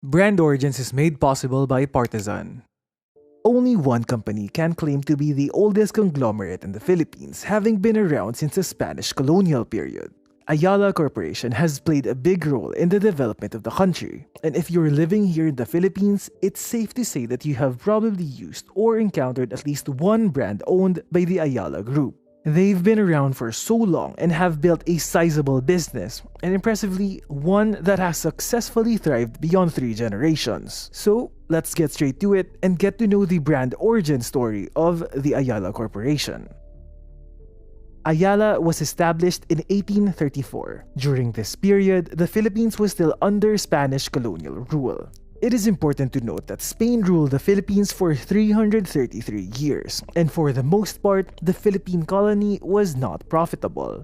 Brand origins is made possible by Partisan. Only one company can claim to be the oldest conglomerate in the Philippines, having been around since the Spanish colonial period. Ayala Corporation has played a big role in the development of the country, and if you're living here in the Philippines, it's safe to say that you have probably used or encountered at least one brand owned by the Ayala Group. They've been around for so long and have built a sizable business, and impressively, one that has successfully thrived beyond 3 generations. So, let's get straight to it and get to know the brand origin story of the Ayala Corporation. Ayala was established in 1834. During this period, the Philippines was still under Spanish colonial rule. It is important to note that Spain ruled the Philippines for 333 years, and for the most part, the Philippine colony was not profitable.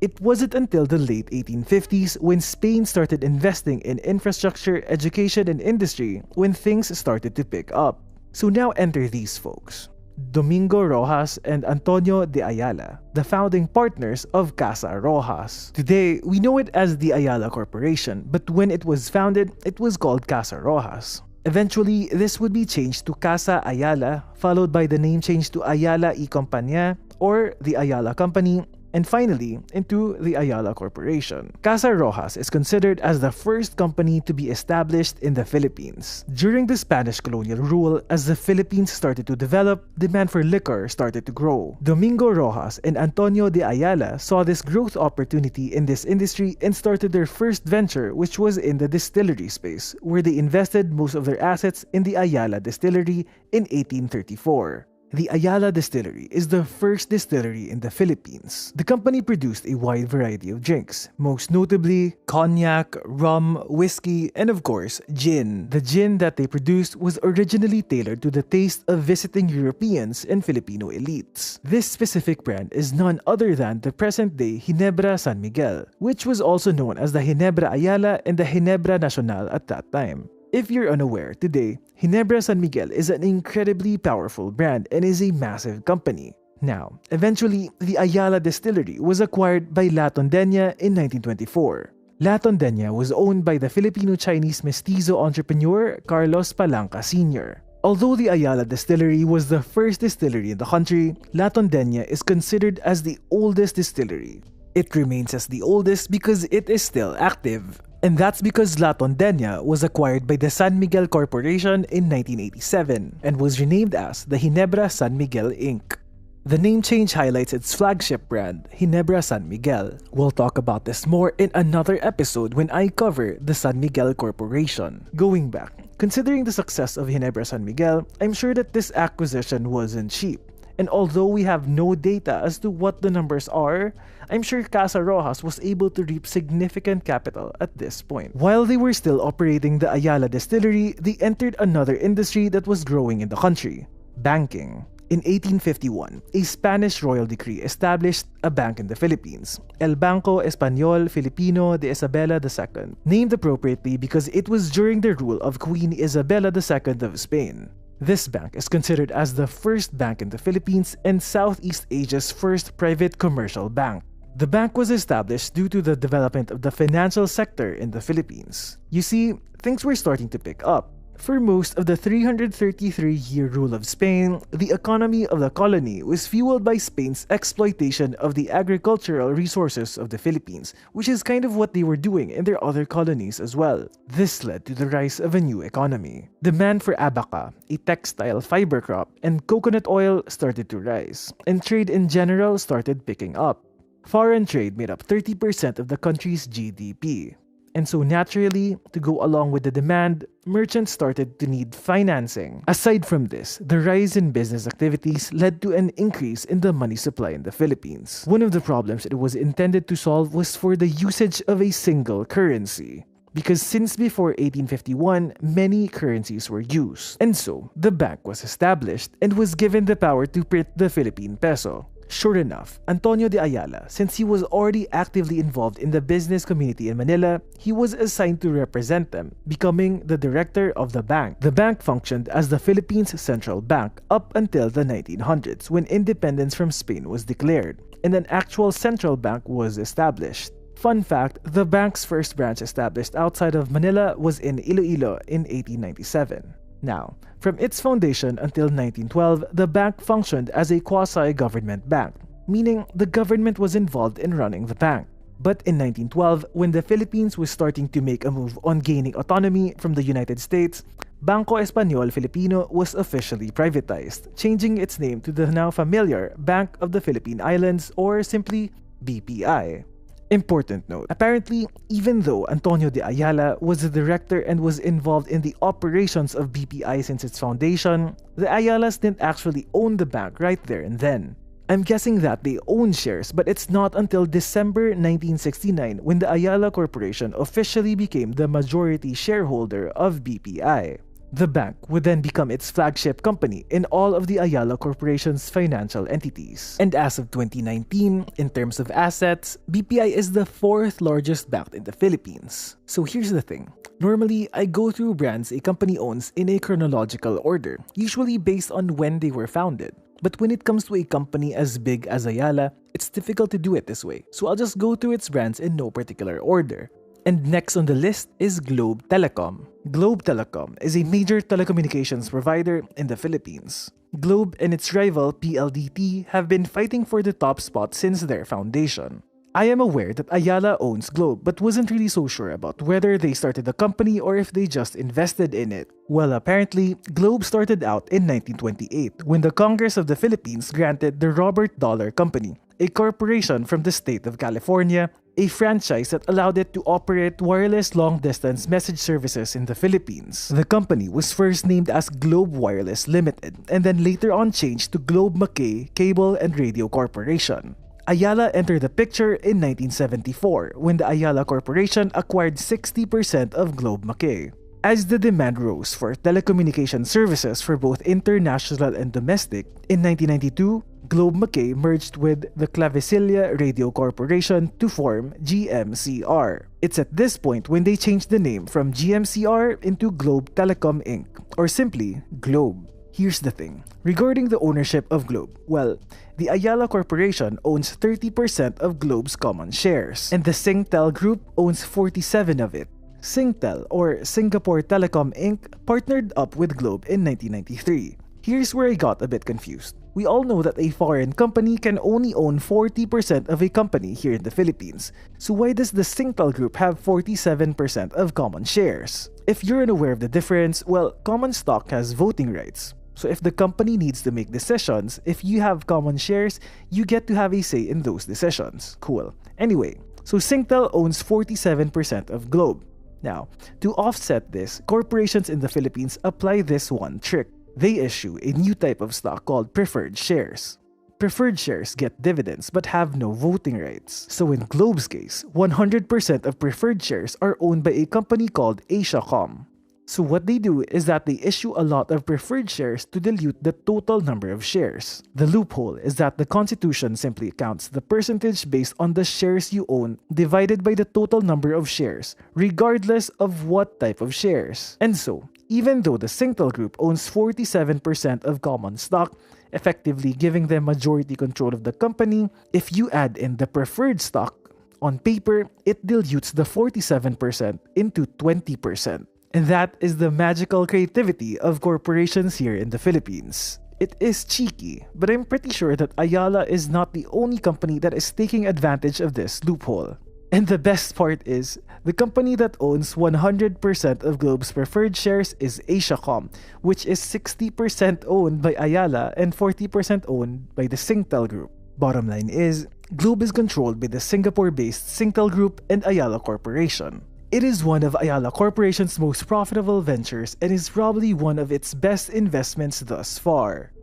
It wasn't until the late 1850s when Spain started investing in infrastructure, education, and industry when things started to pick up. So now enter these folks: Domingo Rojas and Antonio de Ayala, the founding partners of Casa Rojas. Today, we know it as the Ayala Corporation, but when it was founded, it was called Casa Rojas. Eventually, this would be changed to Casa Ayala, followed by the name change to Ayala y Compañía, or the Ayala Company, and finally into the Ayala Corporation. Casa Rojas is considered as the first company to be established in the Philippines. During the Spanish colonial rule, as the Philippines started to develop, demand for liquor started to grow. Domingo Rojas and Antonio de Ayala saw this growth opportunity in this industry and started their first venture, which was in the distillery space, where they invested most of their assets in the Ayala Distillery in 1834. The Ayala Distillery is the first distillery in the Philippines. The company produced a wide variety of drinks, most notably cognac, rum, whiskey, and of course, gin. The gin that they produced was originally tailored to the taste of visiting Europeans and Filipino elites. This specific brand is none other than the present-day Ginebra San Miguel, which was also known as the Ginebra Ayala and the Ginebra Nacional at that time. If you're unaware, today, Ginebra San Miguel is an incredibly powerful brand and is a massive company. Now, eventually, the Ayala Distillery was acquired by La Tondena in 1924. La Tondena was owned by the Filipino-Chinese mestizo entrepreneur Carlos Palanca Sr. Although the Ayala Distillery was the first distillery in the country, La Tondena is considered as the oldest distillery. It remains as the oldest because it is still active. And that's because La Tondena was acquired by the San Miguel Corporation in 1987 and was renamed as the Ginebra San Miguel Inc. The name change highlights its flagship brand, Ginebra San Miguel. We'll talk about this more in another episode when I cover the San Miguel Corporation. Going back, considering the success of Ginebra San Miguel, I'm sure that this acquisition wasn't cheap. And although we have no data as to what the numbers are, I'm sure Casa Rojas was able to reap significant capital at this point. While they were still operating the Ayala Distillery, they entered another industry that was growing in the country: banking. In 1851, a Spanish royal decree established a bank in the Philippines, El Banco Español Filipino de Isabela II, named appropriately because it was during the rule of Queen Isabela II of Spain. This bank is considered as the first bank in the Philippines and Southeast Asia's first private commercial bank. The bank was established due to the development of the financial sector in the Philippines. You see, things were starting to pick up. For most of the 333-year rule of Spain, the economy of the colony was fueled by Spain's exploitation of the agricultural resources of the Philippines, which is kind of what they were doing in their other colonies as well. This led to the rise of a new economy. Demand for abaca, a textile fiber crop, and coconut oil started to rise, and trade in general started picking up. Foreign trade made up 30% of the country's GDP. And so naturally, to go along with the demand, merchants started to need financing. Aside from this, the rise in business activities led to an increase in the money supply in the Philippines. One of the problems it was intended to solve was for the usage of a single currency. Because since before 1851, many currencies were used. And so, the bank was established and was given the power to print the Philippine peso. Sure enough, Antonio de Ayala, since he was already actively involved in the business community in Manila, he was assigned to represent them, becoming the director of the bank. The bank functioned as the Philippines' central bank up until the 1900s when independence from Spain was declared, and an actual central bank was established. Fun fact, the bank's first branch established outside of Manila was in Iloilo in 1897. Now, from its foundation until 1912, the bank functioned as a quasi-government bank, meaning the government was involved in running the bank. But in 1912, when the Philippines was starting to make a move on gaining autonomy from the United States, Bangko Espanyol Filipino was officially privatized, changing its name to the now familiar Bank of the Philippine Islands, or simply BPI. Important note, apparently, even though Antonio de Ayala was the director and was involved in the operations of BPI since its foundation, the Ayalas didn't actually own the bank right there and then. I'm guessing that they own shares, but it's not until December 1969 when the Ayala Corporation officially became the majority shareholder of BPI. The bank would then become its flagship company in all of the Ayala Corporation's financial entities. And as of 2019, in terms of assets, BPI is the 4th largest bank in the Philippines. So here's the thing. Normally, I go through brands a company owns in a chronological order, usually based on when they were founded. But when it comes to a company as big as Ayala, it's difficult to do it this way, so I'll just go through its brands in no particular order. And next on the list is Globe Telecom. Globe Telecom is a major telecommunications provider in the Philippines. Globe and its rival PLDT have been fighting for the top spot since their foundation. I am aware that Ayala owns Globe but wasn't really so sure about whether they started the company or if they just invested in it. Well, apparently, Globe started out in 1928 when the Congress of the Philippines granted the Robert Dollar Company, a corporation from the state of California, a franchise that allowed it to operate wireless long-distance message services in the Philippines. The company was first named as Globe Wireless Limited and then later on changed to Globe Mackay Cable and Radio Corporation. Ayala entered the picture in 1974 when the Ayala Corporation acquired 60% of Globe Mackay. As the demand rose for telecommunication services for both international and domestic, in 1992, Globe Mackay merged with the Clavicilla Radio Corporation to form GMCR. It's at this point when they changed the name from GMCR into Globe Telecom Inc., or simply Globe. Here's the thing. Regarding the ownership of Globe, well, the Ayala Corporation owns 30% of Globe's common shares, and the Singtel Group owns 47% of it. Singtel, or Singapore Telecom Inc., partnered up with Globe in 1993. Here's where I got a bit confused. We all know that a foreign company can only own 40% of a company here in the Philippines, so why does the Singtel Group have 47% of common shares? If you're unaware of the difference, well, common stock has voting rights. So if the company needs to make decisions, if you have common shares, you get to have a say in those decisions. Cool. Anyway, so Singtel owns 47% of Globe. Now, to offset this, corporations in the Philippines apply this one trick. They issue a new type of stock called preferred shares. Preferred shares get dividends but have no voting rights. So in Globe's case, 100% of preferred shares are owned by a company called Asiacom. So what they do is that they issue a lot of preferred shares to dilute the total number of shares. The loophole is that the Constitution simply counts the percentage based on the shares you own divided by the total number of shares, regardless of what type of shares. And so, even though the Singtel Group owns 47% of common stock, effectively giving them majority control of the company, if you add in the preferred stock, on paper, it dilutes the 47% into 20%. And that is the magical creativity of corporations here in the Philippines. It is cheeky, but I'm pretty sure that Ayala is not the only company that is taking advantage of this loophole. And the best part is, the company that owns 100% of Globe's preferred shares is Asiacom, which is 60% owned by Ayala and 40% owned by the Singtel Group. Bottom line is, Globe is controlled by the Singapore-based Singtel Group and Ayala Corporation. It is one of Ayala Corporation's most profitable ventures and is probably one of its best investments thus far.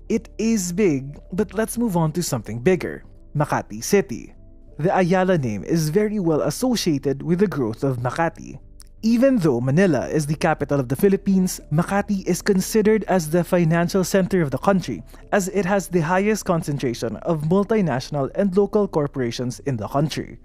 It is big, but let's move on to something bigger, Makati City. The Ayala name is very well associated with the growth of Makati. Even though Manila is the capital of the Philippines, Makati is considered as the financial center of the country as it has the highest concentration of multinational and local corporations in the country.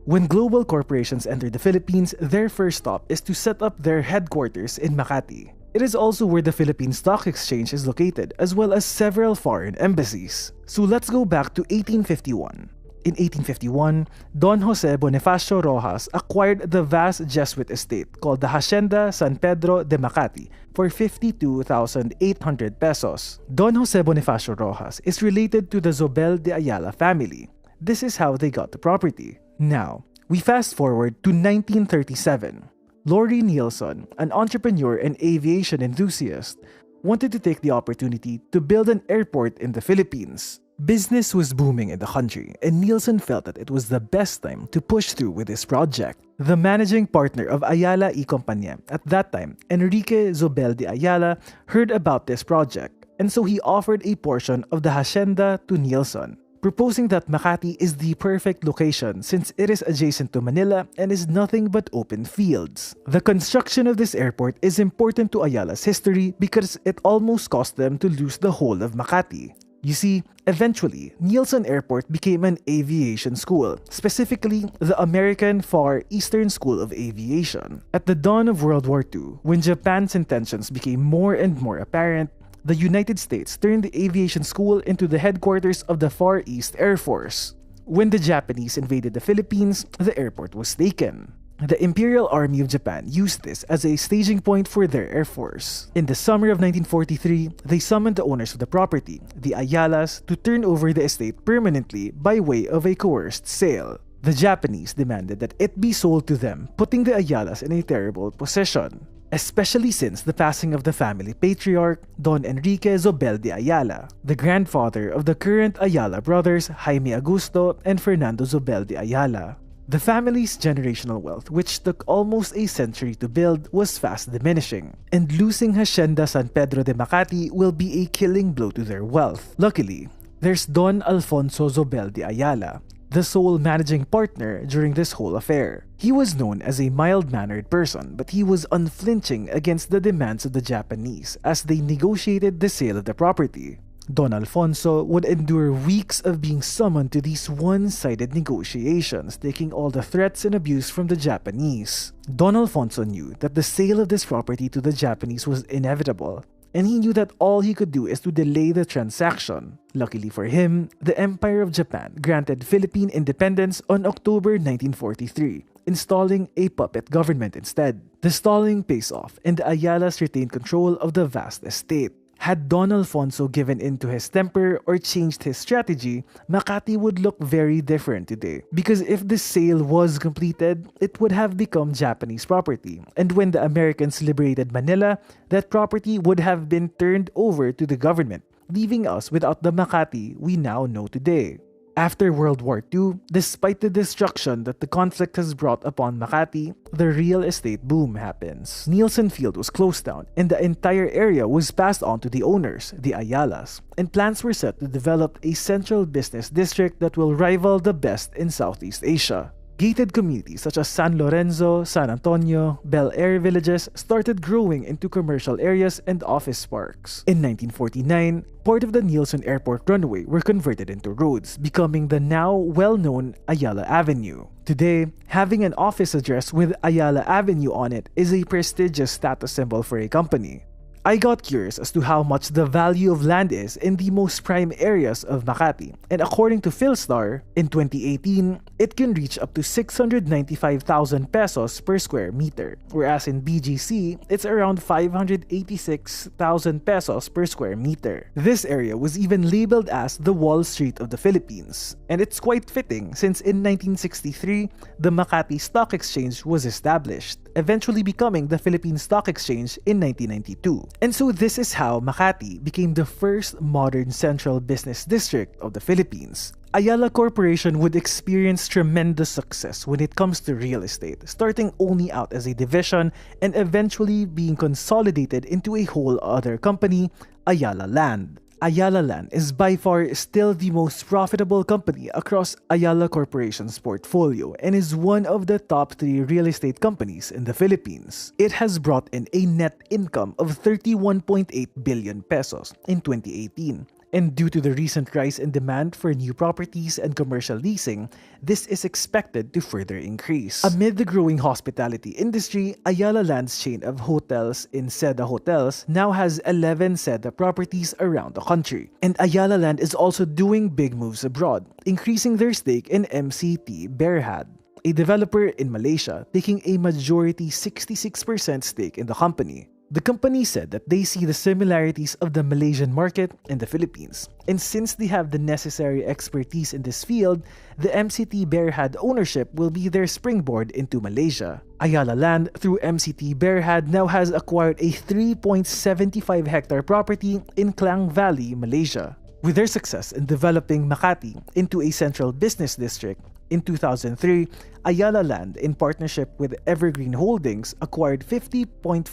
When global corporations enter the Philippines, their first stop is to set up their headquarters in Makati. It is also where the Philippine Stock Exchange is located, as well as several foreign embassies. So let's go back to 1851. In 1851, Don Jose Bonifacio Rojas acquired the vast Jesuit estate called the Hacienda San Pedro de Makati for 52,800 pesos. Don Jose Bonifacio Rojas is related to the Zobel de Ayala family. This is how they got the property. Now, we fast forward to 1937. Lori Nielsen, an entrepreneur and aviation enthusiast, wanted to take the opportunity to build an airport in the Philippines. Business was booming in the country, and Nielsen felt that it was the best time to push through with this project. The managing partner of Ayala y Compañía at that time, Enrique Zobel de Ayala, heard about this project, and so he offered a portion of the hacienda to Nielsen, proposing that Makati is the perfect location since it is adjacent to Manila and is nothing but open fields. The construction of this airport is important to Ayala's history because it almost cost them to lose the whole of Makati. You see, eventually, Nielsen Airport became an aviation school, specifically the American Far Eastern School of Aviation. At the dawn of World War II, when Japan's intentions became more and more apparent, the United States turned the aviation school into the headquarters of the Far East Air Force. When the Japanese invaded the Philippines, the airport was taken. The Imperial Army of Japan used this as a staging point for their air force. In the summer of 1943, they summoned the owners of the property, the Ayalas, to turn over the estate permanently by way of a coerced sale. The Japanese demanded that it be sold to them, putting the Ayalas in a terrible position, especially since the passing of the family patriarch, Don Enrique Zobel de Ayala, the grandfather of the current Ayala brothers Jaime Augusto and Fernando Zobel de Ayala. The family's generational wealth, which took almost a century to build, was fast diminishing, and losing Hacienda San Pedro de Makati will be a killing blow to their wealth. Luckily, there's Don Alfonso Zobel de Ayala, the sole managing partner during this whole affair. He was known as a mild-mannered person, but he was unflinching against the demands of the Japanese as they negotiated the sale of the property. Don Alfonso would endure weeks of being summoned to these one-sided negotiations, taking all the threats and abuse from the Japanese. Don Alfonso knew that the sale of this property to the Japanese was inevitable, and he knew that all he could do is to delay the transaction. Luckily for him, the Empire of Japan granted Philippine independence on October 1943, installing a puppet government instead. The stalling pays off, and the Ayalas retained control of the vast estate. Had Don Alfonso given in to his temper or changed his strategy, Makati would look very different today. Because if the sale was completed, it would have become Japanese property. And when the Americans liberated Manila, that property would have been turned over to the government, leaving us without the Makati we now know today. After World War II, despite the destruction that the conflict has brought upon Makati, the real estate boom happens. Nielsen Field was closed down, and the entire area was passed on to the owners, the Ayalas, and plans were set to develop a central business district that will rival the best in Southeast Asia. Gated communities such as San Lorenzo, San Antonio, Bel Air villages started growing into commercial areas and office parks. In 1949, part of the Nielsen Airport runway were converted into roads, becoming the now well-known Ayala Avenue. Today, having an office address with Ayala Avenue on it is a prestigious status symbol for a company. I got curious as to how much the value of land is in the most prime areas of Makati, and according to Philstar, in 2018, it can reach up to 695,000 pesos per square meter, whereas in BGC, it's around 586,000 pesos per square meter. This area was even labeled as the Wall Street of the Philippines, and it's quite fitting since in 1963, the Makati Stock Exchange was established, eventually becoming the Philippine Stock Exchange in 1992. And so this is how Makati became the first modern central business district of the Philippines. Ayala Corporation would experience tremendous success when it comes to real estate, starting only out as a division and eventually being consolidated into a whole other company, Ayala Land. Ayala Land is by far still the most profitable company across Ayala Corporation's portfolio and is one of the top 3 real estate companies in the Philippines. It has brought in a net income of 31.8 billion pesos in 2018, And due to the recent rise in demand for new properties and commercial leasing, this is expected to further increase. Amid the growing hospitality industry, Ayala Land's chain of hotels in Seda Hotels now has 11 Seda properties around the country. And Ayala Land is also doing big moves abroad, increasing their stake in MCT Berhad, a developer in Malaysia, taking a majority 66% stake in the company. The company said that they see the similarities of the Malaysian market and the Philippines, and since they have the necessary expertise in this field, the MCT Berhad ownership will be their springboard into Malaysia. Ayala Land, through MCT Berhad, now has acquired a 3.75 hectare property in Klang Valley, Malaysia. With their success in developing Makati into a central business district, in 2003, Ayala Land, in partnership with Evergreen Holdings, acquired 50.4%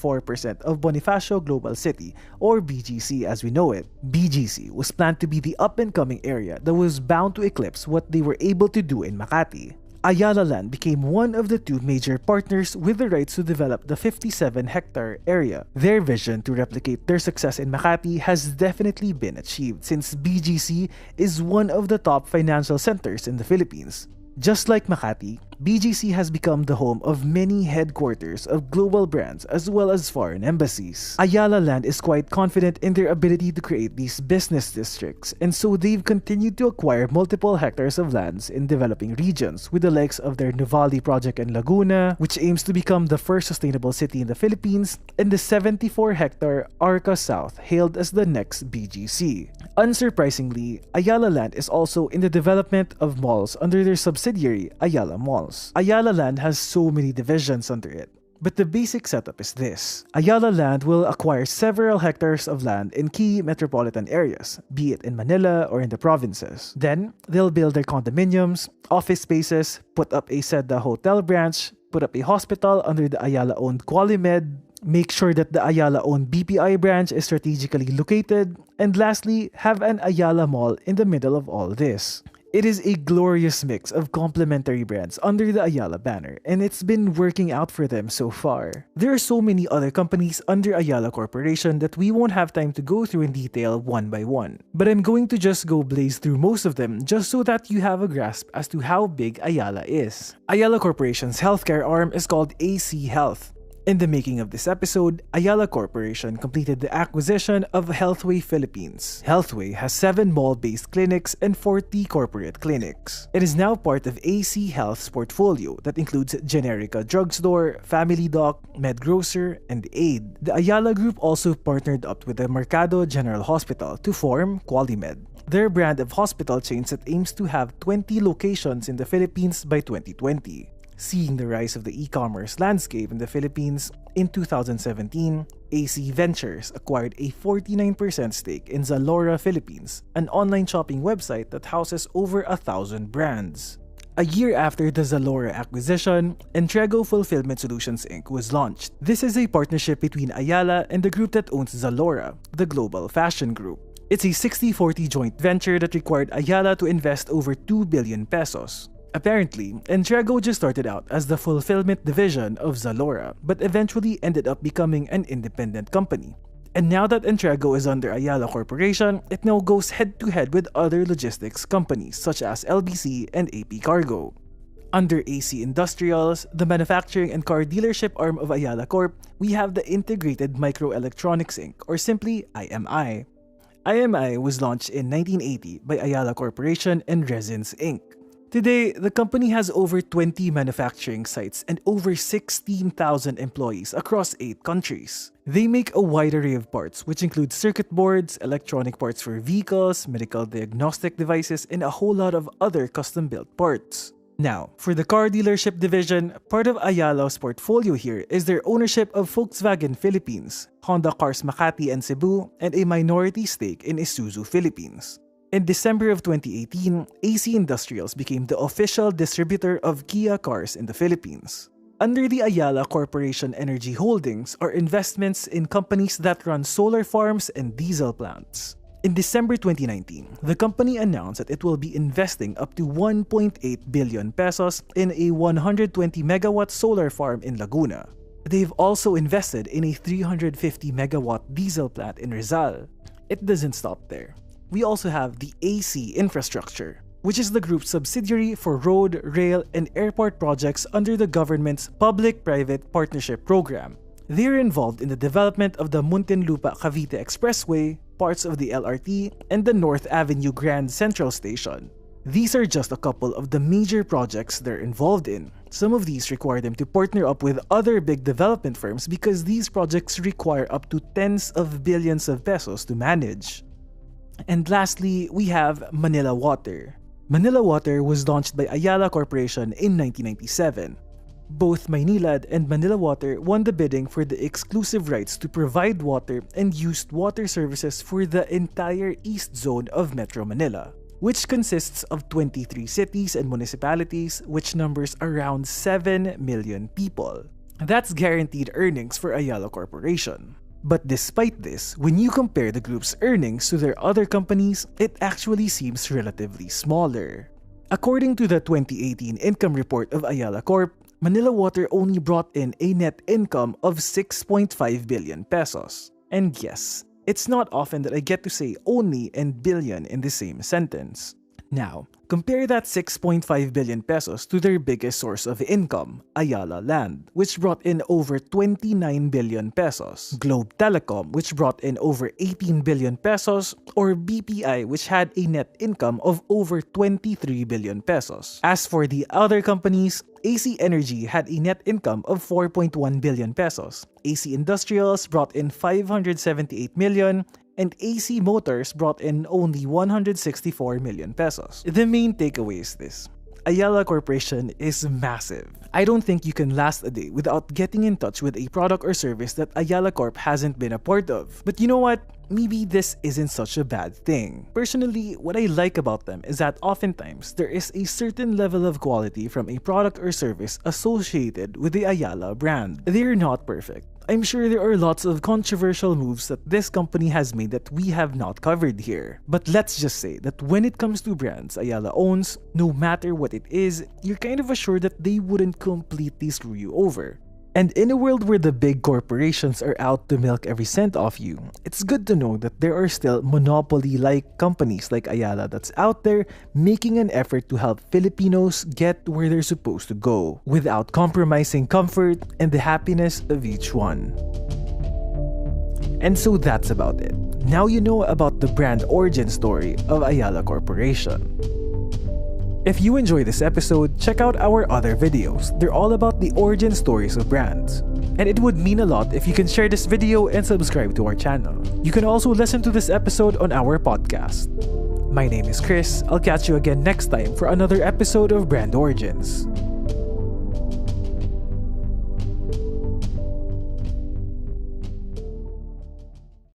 of Bonifacio Global City, or BGC as we know it. BGC was planned to be the up-and-coming area that was bound to eclipse what they were able to do in Makati. Ayala Land became one of the two major partners with the rights to develop the 57-hectare area. Their vision to replicate their success in Makati has definitely been achieved, since BGC is one of the top financial centers in the Philippines. Just like Makati, BGC has become the home of many headquarters of global brands as well as foreign embassies. Ayala Land is quite confident in their ability to create these business districts, and so they've continued to acquire multiple hectares of lands in developing regions, with the likes of their Nuvali project in Laguna, which aims to become the first sustainable city in the Philippines, and the 74-hectare Arca South, hailed as the next BGC. Unsurprisingly, Ayala Land is also in the development of malls under their subsidiary, Ayala Malls. Ayala Land has so many divisions under it, but the basic setup is this. Ayala Land will acquire several hectares of land in key metropolitan areas, be it in Manila or in the provinces. Then, they'll build their condominiums, office spaces, put up a Seda hotel branch, put up a hospital under the Ayala-owned Qualimed, make sure that the Ayala-owned BPI branch is strategically located, and lastly, have an Ayala Mall in the middle of all this. It is a glorious mix of complementary brands under the Ayala banner, and it's been working out for them so far. There are so many other companies under Ayala Corporation that we won't have time to go through in detail one by one, but I'm going to just go blaze through most of them just so that you have a grasp as to how big Ayala is. Ayala Corporation's healthcare arm is called AC Health. In the making of this episode, Ayala Corporation completed the acquisition of Healthway Philippines. Healthway has 7 mall-based clinics and 40 corporate clinics. It is now part of AC Health's portfolio that includes Generica Drugstore, Family Doc, MedGrocer, and Aid. The Ayala Group also partnered up with the Mercado General Hospital to form Qualimed, their brand of hospital chains that aims to have 20 locations in the Philippines by 2020. Seeing the rise of the e-commerce landscape in the Philippines, in 2017, AC Ventures acquired a 49% stake in Zalora Philippines, an online shopping website that houses over 1,000 brands. A year after the Zalora acquisition, Entrego Fulfillment Solutions Inc. was launched. This is a partnership between Ayala and the group that owns Zalora, the global fashion group. It's a 60-40 joint venture that required Ayala to invest over 2 billion pesos. Apparently, Entrego just started out as the fulfillment division of Zalora, but eventually ended up becoming an independent company. And now that Entrego is under Ayala Corporation, it now goes head-to-head with other logistics companies such as LBC and AP Cargo. Under AC Industrials, the manufacturing and car dealership arm of Ayala Corp, we have the Integrated Microelectronics Inc., or simply IMI. IMI was launched in 1980 by Ayala Corporation and Resins Inc. Today, the company has over 20 manufacturing sites and over 16,000 employees across 8 countries. They make a wide array of parts, which include circuit boards, electronic parts for vehicles, medical diagnostic devices, and a whole lot of other custom-built parts. Now, for the car dealership division, part of Ayala's portfolio here is their ownership of Volkswagen Philippines, Honda Cars Makati and Cebu, and a minority stake in Isuzu Philippines. In December of 2018, AC Industrials became the official distributor of Kia cars in the Philippines. Under the Ayala Corporation Energy Holdings are investments in companies that run solar farms and diesel plants. In December 2019, the company announced that it will be investing up to 1.8 billion pesos in a 120-megawatt solar farm in Laguna. They've also invested in a 350-megawatt diesel plant in Rizal. It doesn't stop there. we also have the AC Infrastructure, which is the group's subsidiary for road, rail, and airport projects under the government's Public-Private Partnership Program. They are involved in the development of the Muntinlupa-Cavite Expressway, parts of the LRT, and the North Avenue Grand Central Station. These are just a couple of the major projects they're involved in. Some of these require them to partner up with other big development firms because these projects require up to tens of billions of pesos to manage. And lastly, we have Manila Water. Manila Water was launched by Ayala Corporation in 1997. Both Maynilad and Manila Water won the bidding for the exclusive rights to provide water and used water services for the entire east zone of Metro Manila, which consists of 23 cities and municipalities, which numbers around 7 million people. That's guaranteed earnings for Ayala Corporation. But despite this, when you compare the group's earnings to their other companies, it actually seems relatively smaller. According to the 2018 income report of Ayala Corp, Manila Water only brought in a net income of 6.5 billion pesos. And yes, it's not often that I get to say only and billion in the same sentence. Now, compare that 6.5 billion pesos to their biggest source of income, Ayala Land, which brought in over 29 billion pesos, Globe Telecom, which brought in over 18 billion pesos, or BPI, which had a net income of over 23 billion pesos. As for the other companies, AC Energy had a net income of 4.1 billion pesos, AC Industrials brought in 578 million, and AC Motors brought in only 164 million pesos. The main takeaway is this: Ayala Corporation is massive. I don't think you can last a day without getting in touch with a product or service that Ayala Corp hasn't been a part of. But you know what? Maybe this isn't such a bad thing. Personally, what I like about them is that oftentimes there is a certain level of quality from a product or service associated with the Ayala brand. They're not perfect. I'm sure there are lots of controversial moves that this company has made that we have not covered here. But let's just say that when it comes to brands Ayala owns, no matter what it is, you're kind of assured that they wouldn't completely screw you over. And in a world where the big corporations are out to milk every cent off you, it's good to know that there are still monopoly-like companies like Ayala that's out there making an effort to help Filipinos get where they're supposed to go, without compromising comfort and the happiness of each one. And so that's about it. Now you know about the brand origin story of Ayala Corporation. If you enjoy this episode, check out our other videos. They're all about the origin stories of brands. And it would mean a lot if you can share this video and subscribe to our channel. You can also listen to this episode on our podcast. My name is Chris. I'll catch you again next time for another episode of Brand Origins.